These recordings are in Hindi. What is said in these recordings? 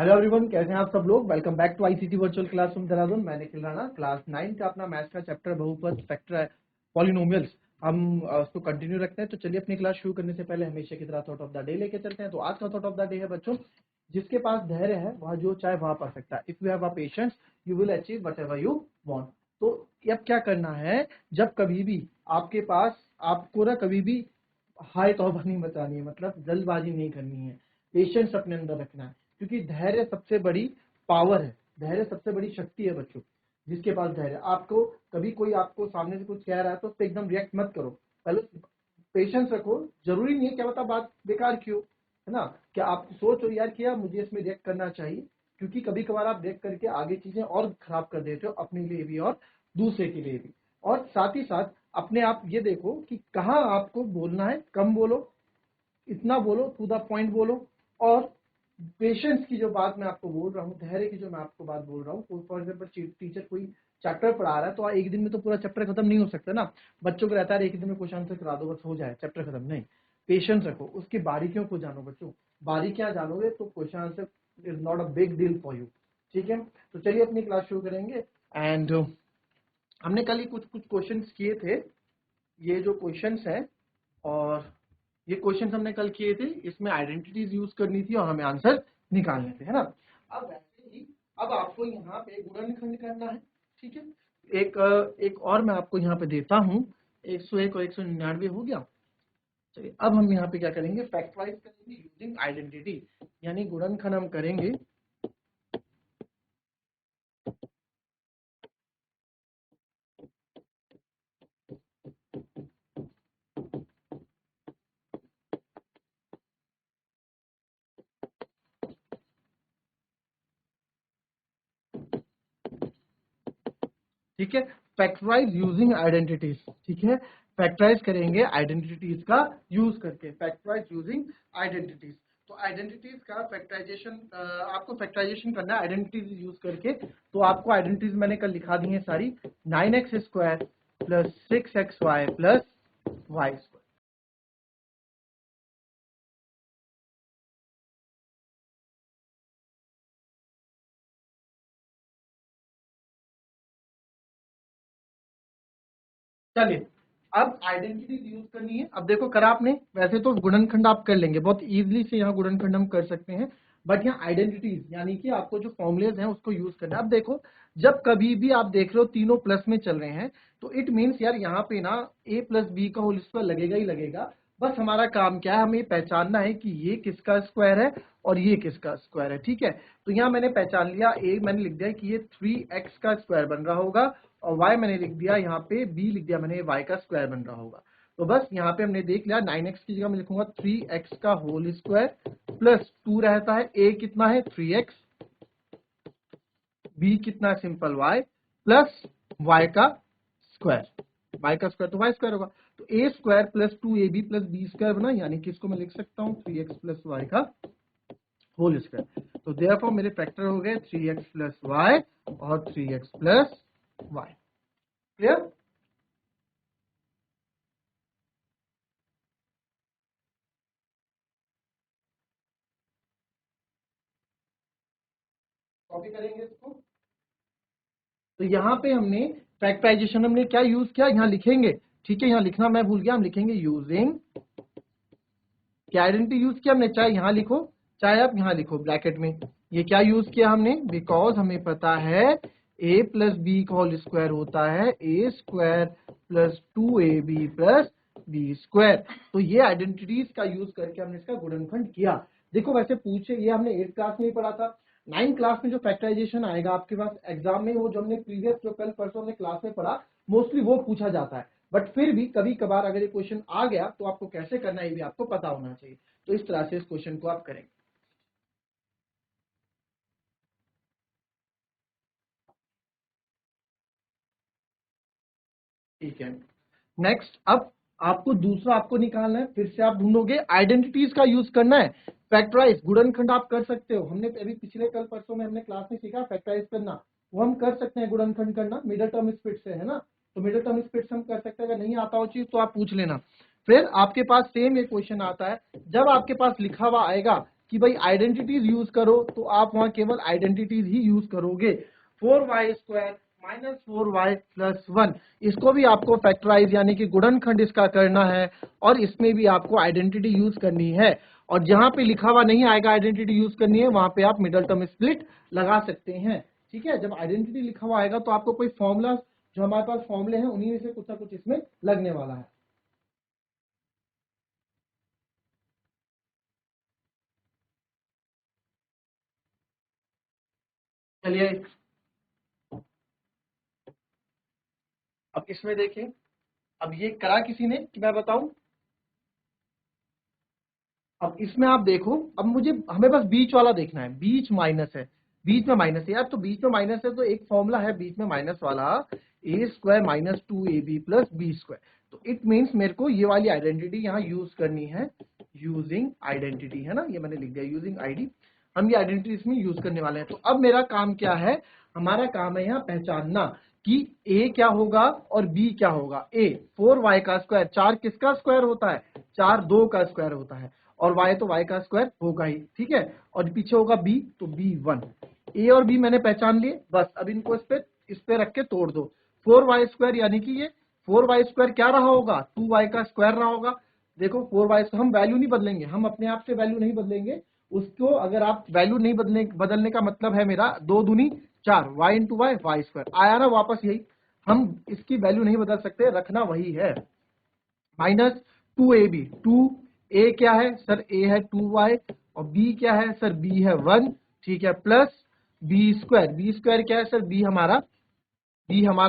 हेलो एवरीवन, कैसे हैं आप सब लोग। Welcome back to ICT virtual classroom Dehradun. मैं निखिल राणा, क्लास 9 का अपना मैथ्स का चैप्टर बहुपद फैक्टर पॉलिनोमियल्स हम उसको कंटिन्यू रखते हैं। तो चलिए अपनी क्लास शुरू करने से पहले हमेशा की तरह थॉट ऑफ द डे लेके चलते हैं। तो आज का थॉट ऑफ द डे है बच्चों, जिसके पास धैर्य है वह जो चाहे वह पा सकता है। If you have a patience you will achieve whatever you want. तो अब क्या करना है, जब कभी भी आपके पास आपको ना कभी भी हाय तौबा नहीं मचानी है, मतलब जल्दबाजी नहीं करनी है, पेशेंस अपने अंदर रखना है। क्योंकि धैर्य सबसे बड़ी पावर है, धैर्य सबसे बड़ी शक्ति है बच्चों। जिसके पास धैर्य, आपको कभी कोई आपको सामने से कुछ कह रहा है तो उस पर एकदम रिएक्ट मत करो, पहले पेशेंस रखो। जरूरी नहीं है क्या बता बात बेकार क्यों, है ना। क्या आप सोचो यार कि यार मुझे इसमें रिएक्ट करना चाहिए, क्योंकि कभी कभार आप रिएक्ट करके आगे चीजें और खराब कर देते हो, अपने लिए भी और दूसरे के लिए भी। और साथ ही साथ अपने आप ये देखो कि कहाँ आपको बोलना है, कम बोलो, इतना बोलो, टू द पॉइंट बोलो। और पेशेंस की जो बात मैं आपको बोल रहा हूँ, धैर्य की जो मैं आपको बात बोल रहा हूँ, फॉर एग्जाम्पल टीचर कोई चैप्टर पढ़ा रहा है तो एक दिन में तो पूरा चैप्टर खत्म नहीं हो सकता ना। बच्चों को रहता है एक दिन में क्वेश्चन आंसर करा दो बस हो जाए चैप्टर खत्म, नहीं। पेशेंस रखो, उसकी बारीकियों को जानो बच्चों। बारीकियां जानोगे तो question answer is not a big deal for you. ठीक है, तो चलिए अपनी क्लास शुरू करेंगे। एंड हमने कल ही कुछ कुछ क्वेश्चन किए थे। ये जो क्वेश्चंस है, और ये क्वेश्चन हमने कल किए थे, इसमें आइडेंटिटीज यूज करनी थी और हमें आंसर निकालने थे, है ना। अब वैसे ही अब आपको यहाँ पे गुणनखंड करना है। ठीक है, एक और मैं आपको यहाँ पे देता हूँ। 101 और 199 हो गया। चलिए अब हम यहाँ पे क्या करेंगे, फैक्टराइज करेंगे यूजिंग आइडेंटिटी, यानी गुणनखंड हम करेंगे ठीक है, फैक्टराइज यूजिंग आइडेंटिटीज। ठीक है, फैक्टराइज करेंगे आइडेंटिटीज का यूज करके, फैक्टराइज यूजिंग आइडेंटिटीज। तो आइडेंटिटीज का फैक्टराइजेशन, आपको फैक्टराइजेशन करना है आइडेंटिटीज यूज करके। तो आपको आइडेंटिटीज मैंने कल लिखा दी है सारी। 9x² plus 6xy plus y²। चलिए अब आइडेंटिटीज यूज करनी है। अब देखो करा आपने, वैसे तो गुणनखंड आप कर लेंगे बहुत इजीली से, यहाँ गुणनखंड हम कर सकते हैं। बट यहाँ आइडेंटिटीज यानी कि आपको जो फॉर्मुलेज हैं उसको यूज करना है। अब देखो जब कभी भी आप देख रहे हो तीनों प्लस में चल रहे हैं तो इट मीन्स यार यहाँ पे ना a प्लस बी का होल स्क्वायर लगेगा ही लगेगा। बस हमारा काम क्या है, हमें पहचानना है कि ये किसका स्क्वायर है और ये किसका स्क्वायर है। ठीक है, तो यहाँ मैंने पहचान लिया, a मैंने लिख दिया कि ये 3x का स्क्वायर बन रहा होगा, और y मैंने लिख दिया यहाँ पे, b लिख दिया मैंने y का स्क्वायर बन रहा होगा। तो बस यहाँ पे हमने देख लिया 9x की जगह मैं लिखूंगा 3x का होल स्क्वायर प्लस 2 रहता है, a कितना है 3x, b कितना है सिंपल y प्लस y का स्क्वायर, y का स्क्वायर तो y स्क्वायर होगा। तो a square plus 2ab plus b square बना, यानी कि इसको मैं लिख सकता हूँ 3x प्लस y का होल स्क्वायर। तो देयरफॉर मेरे फैक्टर हो गए 3x प्लस y और 3x plus y। Clear. Copy करेंगे इसको। तो यहाँ पे हमने फैक्टराइजेशन हमने क्या यूज किया, यहाँ लिखेंगे। ठीक है, यहाँ लिखना मैं भूल गया, हम लिखेंगे यूजिंग क्या आइडेंटिटी यूज किया हमने, चाहे यहाँ लिखो चाहे आप यहाँ लिखो ब्रैकेट में। ये क्या यूज किया हमने, बिकॉज हमें पता है a प्लस बी का होल स्क्वायर होता है a square plus 2ab plus B square. तो ये आइडेंटिटीज का यूज करके हमने इसका गुणनखंड किया। देखो वैसे पूछे, ये हमने 8th क्लास में ही पढ़ा था। 9th क्लास में जो फैक्टराइजेशन आएगा आपके पास एग्जाम में, वो जो हमने प्रीवियस जो कल परसों हमने क्लास में पढ़ा, मोस्टली वो पूछा जाता है। बट फिर भी कभी कभार अगर ये क्वेश्चन आ गया तो आपको कैसे करना है ये भी आपको पता होना चाहिए। तो इस तरह से इस क्वेश्चन को आप करेंगे। ठीक है, नेक्स्ट अब आपको दूसरा आपको निकालना है, फिर से आप ढूंढोगे, आइडेंटिटीज का यूज करना है। फैक्टराइज गुणनखंड आप कर सकते हो, हमने अभी पिछले कल परसों में हमने क्लास में सीखा फैक्टराइज करना, वो हम कर सकते हैं। गुणनखंड करना मिडिल टर्म स्प्लिट से है ना, तो मिडिल टर्म स्प्लिट से हम कर सकते हैं। अगर नहीं आता हो चीज तो आप पूछ लेना। फिर आपके पास सेम एक क्वेश्चन आता है, जब आपके पास लिखा हुआ आएगा कि भाई आइडेंटिटीज यूज करो, तो आप वहां केवल आइडेंटिटीज ही यूज करोगे। 4y² माइनस 4y प्लस 1, इसको भी आपको फैक्टराइज यानी कि गुणनखंड इसका करना है, और इसमें भी आपको आइडेंटिटी यूज करनी है। और जहां पे लिखा हुआ नहीं आएगा आइडेंटिटी यूज करनी है, वहां पे आप मिडल टर्म स्प्लिट लगा सकते हैं। ठीक है, जब आइडेंटिटी लिखा हुआ आएगा तो आपको कोई फॉर्मूला, जो हमारे पास फॉर्मूले हैं उन्हीं में से कुछ ना कुछ इसमें लगने वाला है। चलिए अब इसमें देखें, अब ये करा किसी ने कि मैं बताऊं? अब इसमें आप देखो, अब मुझे हमें बस बीच वाला देखना है, बीच माइनस है, बीच में माइनस है यार, तो बीच में माइनस है तो एक फॉर्मूला है बीच में माइनस वाला, a² minus 2ab plus b²। तो इट मीन्स मेरे को ये वाली आइडेंटिटी यहाँ यूज करनी है, यूजिंग आइडेंटिटी है ना, ये मैंने लिख दिया यूजिंग आईडी, हम ये आइडेंटिटी इसमें यूज करने वाले हैं। तो अब मेरा काम क्या है, हमारा काम है यहाँ पहचानना कि a क्या होगा और b क्या होगा। a 4y का स्क्वायर, 4 किसका स्क्वायर होता है, 4 2 का स्क्वायर होता है, और y तो y का स्क्वायर होगा ही, ठीक है। और पीछे होगा b, तो b 1। a और b मैंने पहचान लिए, बस अब इनको इस पे रख के तोड़ दो। 4y² यानी कि ये 4y² क्या रहा होगा, 2y का स्क्वायर रहा होगा। देखो 4y, हम वैल्यू नहीं बदलेंगे, हम अपने आप से वैल्यू नहीं बदलेंगे उसको। अगर आप वैल्यू नहीं बदलने का मतलब है मेरा 2 दूनी 4, y इंटू वाई, y² आया ना वापस यही। हम इसकी वैल्यू नहीं बदल सकते, रखना वही है। माइनस 2ab, 2a क्या है सर, a है 2y, और b क्या है सर, b है 1, ठीक है, प्लस b² क्या है सर, b हमारा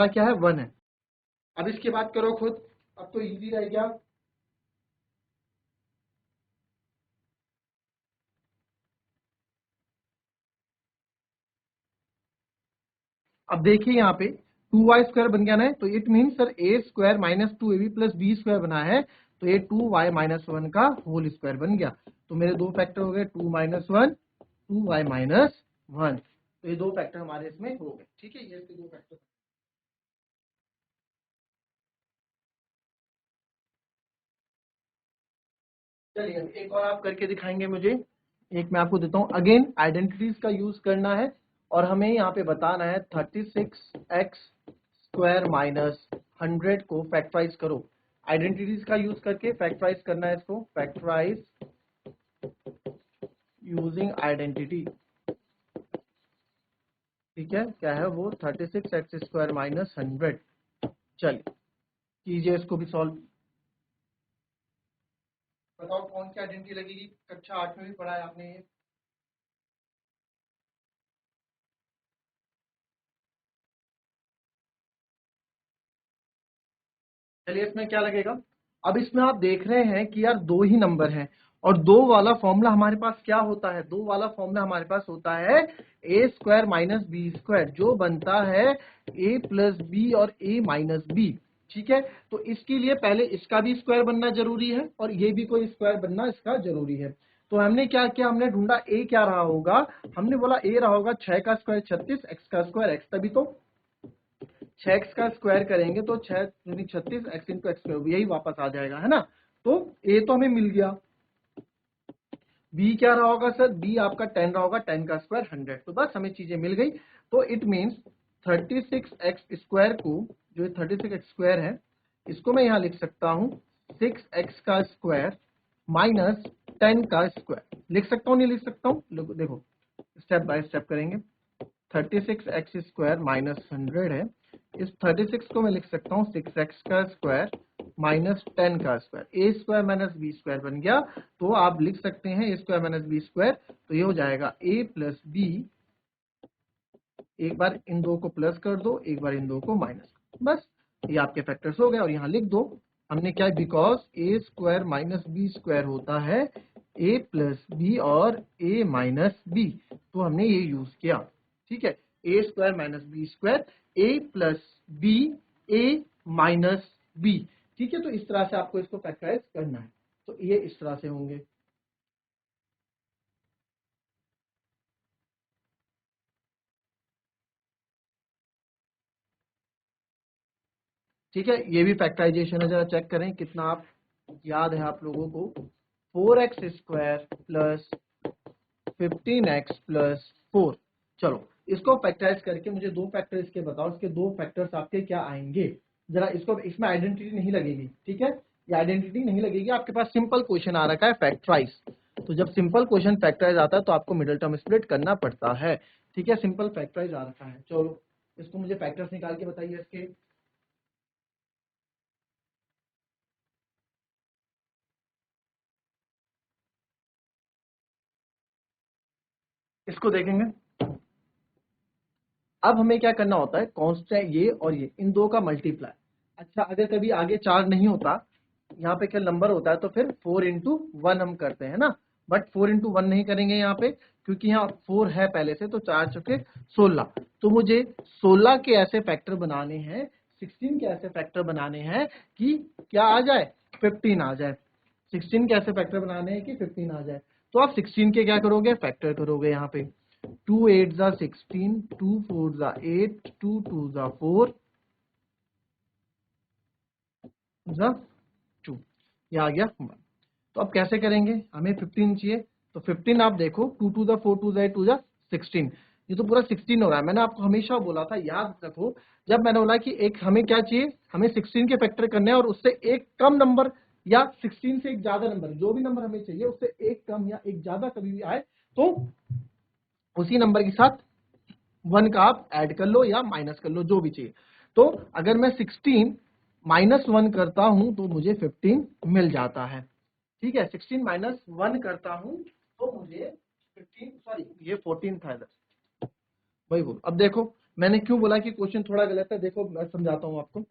क्या है, 1 है। अब इसके बाद करो खुद, अब तो इजी रह गया। अब देखिए यहाँ पे 2y² बन गया ना, तो it mean sir a² minus 2ab plus b² बना है, तो ये 2y माइनस 1 का होल स्क्वायर बन गया। तो मेरे दो फैक्टर हो गए, 2 माइनस 1, 2y माइनस 1। तो ये दो फैक्टर हमारे इसमें हो गए, ठीक है, ये इसके दो फैक्टर। चलिए अब एक और आप करके दिखाएंगे मुझे। एक मैं आपको देता हूं, अगेन आइडेंटिटीज का यूज करना है, और हमें यहाँ पे बताना है 36x² माइनस 100 को फैक्टराइज करो। आइडेंटिटीज का यूज करके फैक्टराइज करना है इसको, फैक्टराइज यूजिंग आइडेंटिटी। ठीक है, क्या है वो, 36x² माइनस 100। चलिए कीजिए इसको भी सॉल्व। बताओ कौन सी आइडेंटिटी लगेगी, कक्षा 8 में भी पढ़ा है आपने ये। चलिए इसमें क्या लगेगा, अब इसमें आप देख रहे हैं कि यार दो ही नंबर हैं, और दो वाला फॉर्मूला हमारे पास क्या होता है, दो वाला फॉर्मूला हमारे पास होता है a² माइनस b², जो बनता है a प्लस बी और a माइनस बी। ठीक है, तो इसके लिए पहले इसका भी स्क्वायर बनना जरूरी है, और ये भी कोई स्क्वायर बनना इसका जरूरी है। तो हमने क्या किया, हमने ढूंढा a क्या रहा होगा, हमने बोला a रहा होगा 6 का स्क्वायर 36, x का स्क्वायर x, तभी तो 6x का स्क्वायर करेंगे तो 6 यानी 36, x इंटू एक्स यही वापस आ जाएगा, है ना। तो a तो हमें मिल गया, b क्या रहा होगा सर, b आपका 10 रहा होगा, 10 का स्क्वायर 100, तो बस हमें चीजें मिल गई। तो इट मीन्स 36x² को, जो 36x² है, इसको मैं यहाँ लिख सकता हूँ 6x का स्क्वायर माइनस 10 का स्क्वायर। लिख सकता हूँ नहीं लिख सकता हूँ, देखो स्टेप बाय स्टेप करेंगे। 36x² माइनस 100 है, इस 36 को मैं लिख सकता हूँ 6x का स्क्वायर माइनस 10 का स्क्वायर, a² माइनस b² बन गया। तो आप लिख सकते हैं a² माइनस b², तो ये हो जाएगा a प्लस बी, एक बार इन दो को प्लस कर दो, एक बार इन दो को माइनस, बस ये आपके फैक्टर्स हो गए। और यहाँ लिख दो, हमने क्या, बिकॉज a² माइनस b² होता है a प्लस बी और a माइनस बी, तो हमने ये यूज किया। ठीक है, a² minus b², a plus B, a minus B. ठीक है, तो इस तरह से आपको इसको फैक्टराइज करना है, तो ये इस तरह से होंगे। ठीक है, ये भी फैक्टराइजेशन है, जरा चेक करें कितना आप याद है आप लोगों को। 4x² plus 15x plus 4। चलो इसको फैक्टराइज करके मुझे दो फैक्टर इसके बताओ, इसके दो फैक्टर्स आपके क्या आएंगे जरा। इसको, इसमें आइडेंटिटी नहीं लगेगी, ठीक है, ये आइडेंटिटी नहीं लगेगी। आपके पास सिंपल क्वेश्चन आ रखा है फैक्टराइज, तो जब सिंपल क्वेश्चन फैक्टराइज आता है तो आपको मिडिल टर्म स्प्लिट करना पड़ता है, ठीक है। सिंपल फैक्टराइज आ रखा है। चलो इसको मुझे फैक्टर्स निकाल के बताइए इसके। इसको देखेंगे। अब हमें क्या करना होता है, कांस्टेंट ये और ये इन दो का मल्टीप्लाई। अच्छा अगर कभी आगे 4 नहीं होता, यहाँ पे क्या नंबर होता है, तो फिर 4 इंटू 1 हम करते हैं ना, बट 4 इंटू 1 नहीं करेंगे यहाँ पे, क्योंकि यहाँ 4 है पहले से, तो 4 चुके 16। तो मुझे 16 के ऐसे फैक्टर बनाने हैं, 16 के ऐसे फैक्टर बनाने हैं कि क्या आ जाए, 15 आ जाए। 16 के ऐसे फैक्टर बनाने हैं कि 15 आ जाए। तो आप 16 के क्या करोगे, फैक्टर करोगे यहाँ पे। 2 8 जा 16, 2 4 जा 8, 2 2 जा 4 जा 2, ये आ गया 1। तो अब कैसे करेंगे, हमें 15 चाहिए, तो 15 आप देखो, 2 2 जा 4, 2 जा 8, 2 जा 16, ये तो पूरा 16 हो रहा है। मैंने आपको हमेशा बोला था, याद रखो, जब मैंने बोला कि एक हमें क्या चाहिए, हमें 16 के फैक्टर करने हैं और उससे एक कम नंबर या 16 से एक ज्यादा नंबर, जो भी नंबर हमें चाहिए उससे एक कम या एक ज्यादा कभी भी आए तो उसी नंबर के साथ 1 का आप ऐड कर लो या माइनस कर लो, जो भी चाहिए। तो अगर मैं 16 माइनस 1 करता हूं तो मुझे 15 मिल जाता है, ठीक है। 16 माइनस 1 करता हूं तो मुझे 15, सॉरी ये 14 था इधर, वही बोल। अब देखो मैंने क्यों बोला कि क्वेश्चन थोड़ा गलत है, देखो मैं समझाता हूं आपको।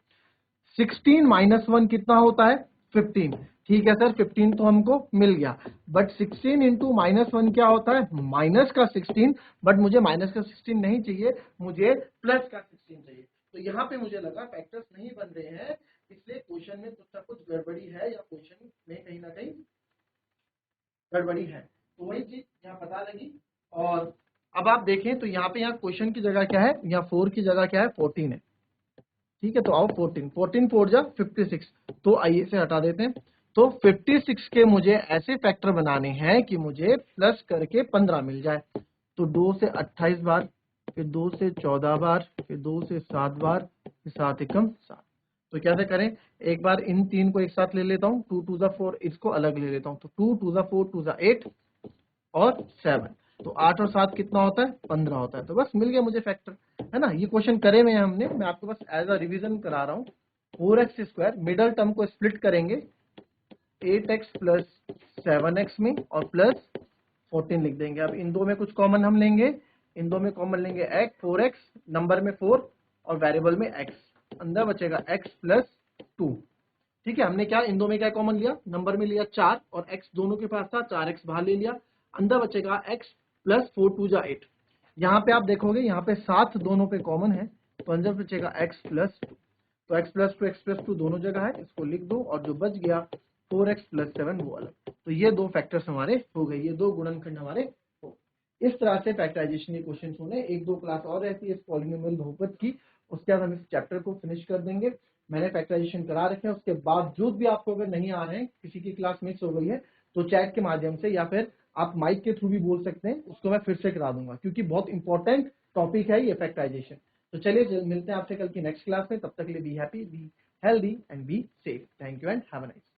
16 माइनस 1 कितना होता है, 15, ठीक है सर 15 तो हमको मिल गया, बट 16 इंटू माइनस 1 क्या होता है, माइनस का 16, बट मुझे माइनस का 16 नहीं चाहिए, मुझे प्लस का 16 चाहिए। तो यहाँ पे मुझे लगा फैक्टर्स नहीं बन रहे हैं, इसलिए क्वेश्चन में कुछ ना कुछ गड़बड़ी है, या क्वेश्चन में कहीं ना कहीं गड़बड़ी है, तो वही चीज यहाँ पता लगी। और अब आप देखें तो यहाँ पे, यहाँ क्वेश्चन की जगह क्या है, यहाँ 4 की जगह क्या है, 14 है, ठीक है। तो आओ 14, 14 4 जा 56, तो आइए से हटा देते हैं। तो 56 के मुझे ऐसे फैक्टर बनाने हैं कि मुझे प्लस करके 15 मिल जाए। तो 2 से 28 बार, फिर 2 से 14 बार, फिर 2 से 7 बार, फिर 7 एकम 7। तो कैसे करें, एक बार इन तीन को एक साथ ले लेता हूँ, 2 2 जा 4, इसको अलग ले लेता हूँ। तो 2 2 जा 4, 2 जा 8 और 7, तो 8 और 7 कितना होता है, 15 होता है। तो बस मिल गया मुझे फैक्टर, है ना। ये क्वेश्चन करे हुए हैं हमने, मैं आपको बस एज अ रिवीजन करा रहा हूँ। 4x स्क्वायर, मिडल टर्म को स्प्लिट करेंगे 8x प्लस 7x में और प्लस 14 लिख देंगे। अब इन दो में कुछ कॉमन हम लेंगे, इन दो में कॉमन लेंगे x, 4x, नंबर में 4 और वेरिएबल में x, अंदर बचेगा x प्लस 2, ठीक है। हमने क्या इन दो में क्या कॉमन लिया, नंबर में लिया 4 और x दोनों के पास था, 4x बाहर ले लिया, अंदर बचेगा x प्लस 4 2 जा 8। यहाँ पे आप देखोगे यहाँ पे 7 दोनों पे कॉमन है, तो अंदर बचेगा x प्लस 2, तो x प्लस 2 x प्लस 2 दोनों जगह है, इसको लिख दो, और जो बच गया 4x प्लस 7 वो अलग। तो ये दो फैक्टर्स हमारे हो गए, ये दो गुणनखंड हमारे हो। इस तरह से फैक्टराइजेशन के क्वेश्चन होने, एक दो क्लास और रहती है इस पॉलिनोमियल बहुपद की, उसके बाद हम इस चैप्टर को फिनिश कर देंगे। मैंने फैक्टराइजेशन करा रखे हैं, उसके बावजूद भी आपको अगर नहीं आ रहे हैं, किसी की क्लास मिस हो गई है, तो चैट के माध्यम से या फिर आप माइक के थ्रू भी बोल सकते हैं, उसको मैं फिर से करा दूंगा, क्योंकि बहुत इंपॉर्टेंट टॉपिक है ये फैक्टराइजेशन। तो चलिए मिलते हैं आपसे कल की नेक्स्ट क्लास में, तब तक के लिए be happy, be healthy and be safe. Thank you and have a nice